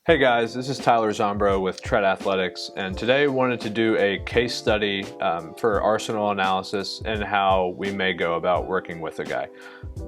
Hey guys, this is Tyler Zombro with Tread Athletics, and today I wanted to do a case study for arsenal analysis and how we may go about working with a guy.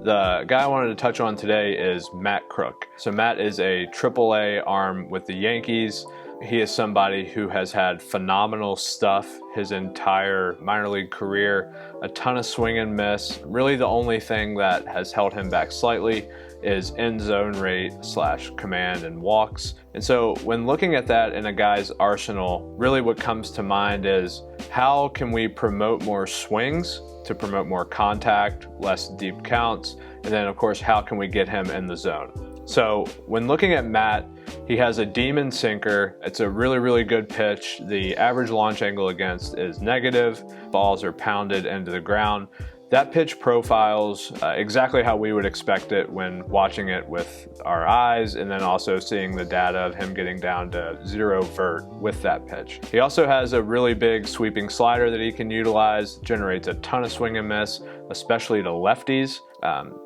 The guy I wanted to touch on today is Matt Krook. So Matt is a AAA arm with the Yankees. He is somebody who has had phenomenal stuff his entire minor league career, a ton of swing and miss. Really the only thing that has held him back slightly is end zone rate / command and walks. And so when looking at that in a guy's arsenal, really what comes to mind is how can we promote more swings to promote more contact, less deep counts, and then of course how can we get him in the zone. So when looking at Matt, he has a demon sinker. It's a really good pitch. The average launch angle against is negative. Balls are pounded into the ground. That pitch profiles exactly how we would expect it when watching it with our eyes, and then also seeing the data of him getting down to 0 vert with that pitch. He also has a really big sweeping slider that he can utilize, generates a ton of swing and miss, especially to lefties.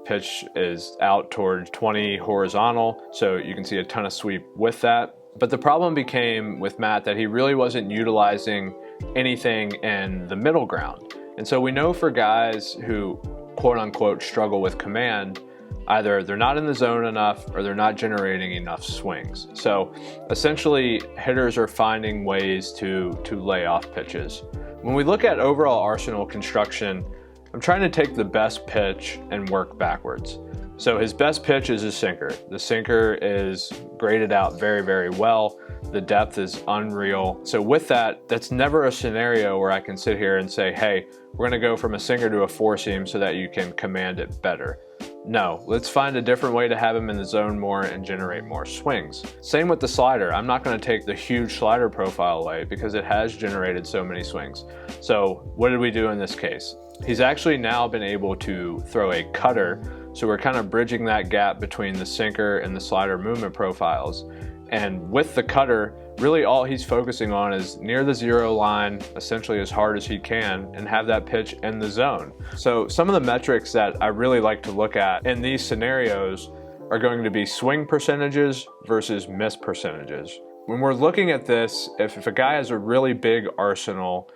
Pitch is out towards 20 horizontal, so you can see a ton of sweep with that. But the problem became with Matt that he really wasn't utilizing anything in the middle ground. And so we know for guys who quote unquote struggle with command, either they're not in the zone enough or they're not generating enough swings. So essentially hitters are finding ways to lay off pitches. When we look at overall arsenal construction, I'm trying to take the best pitch and work backwards. So his best pitch is his sinker. The sinker is graded out very well. The depth is unreal. So with that, that's never a scenario where I can sit here and say, hey, we're gonna go from a sinker to a four seam so that you can command it better. No, let's find a different way to have him in the zone more and generate more swings. Same with the slider. I'm not gonna take the huge slider profile away because it has generated so many swings. So what did we do in this case? He's actually now been able to throw a cutter. So we're kind of bridging that gap between the sinker and the slider movement profiles. And with the cutter, really all he's focusing on is near the 0 line, essentially as hard as he can, and have that pitch in the zone. So some of the metrics that I really like to look at in these scenarios are going to be swing percentages versus miss percentages. When we're looking at this, if a guy has a really big arsenal,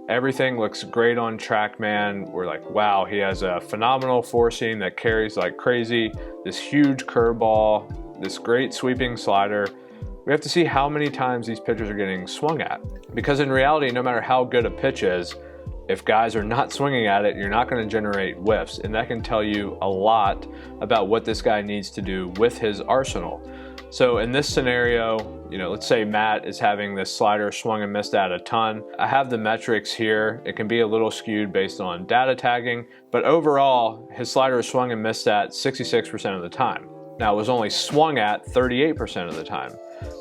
everything looks great on TrackMan. We're like, wow, he has a phenomenal four seam that carries like crazy, this huge curveball, this great sweeping slider. We have to see how many times these pitchers are getting swung at. Because in reality, no matter how good a pitch is, if guys are not swinging at it, you're not going to generate whiffs. And that can tell you a lot about what this guy needs to do with his arsenal. So in this scenario, let's say Matt is having this slider swung and missed at a ton. I have the metrics here. It can be a little skewed based on data tagging, but overall, his slider is swung and missed at 66% of the time. Now, it was only swung at 38% of the time.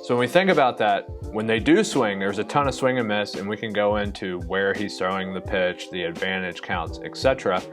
So when we think about that, when they do swing, there's a ton of swing and miss, and we can go into where he's throwing the pitch, the advantage counts, etc.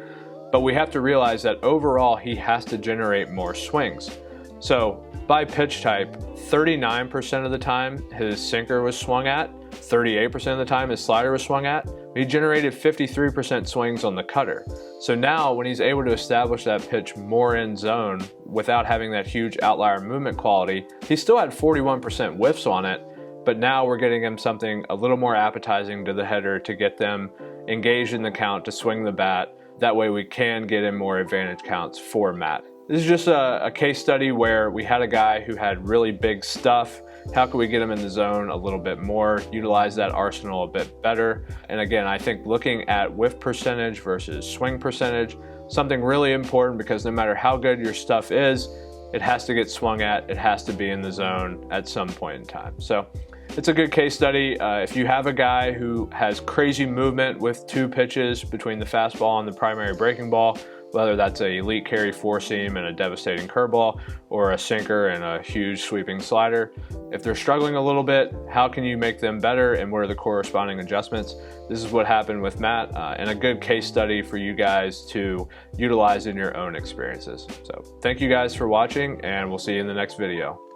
But we have to realize that overall, he has to generate more swings. So by pitch type, 39% of the time his sinker was swung at, 38% of the time his slider was swung at. He generated 53% swings on the cutter. So now when he's able to establish that pitch more in zone without having that huge outlier movement quality, he still had 41% whiffs on it, but now we're getting him something a little more appetizing to the hitter to get them engaged in the count to swing the bat. That way we can get him more advantage counts for Matt. This is just a case study where we had a guy who had really big stuff. How can we get him in the zone a little bit more, utilize that arsenal a bit better? And again, I think looking at whiff percentage versus swing percentage, something really important, because no matter how good your stuff is, it has to get swung at, it has to be in the zone at some point in time. So it's a good case study. If you have a guy who has crazy movement with 2 pitches between the fastball and the primary breaking ball, whether that's a elite carry four seam and a devastating curveball, or a sinker and a huge sweeping slider, if they're struggling a little bit, how can you make them better, and what are the corresponding adjustments? This is what happened with Matt, and a good case study for you guys to utilize in your own experiences. So thank you guys for watching, and we'll see you in the next video.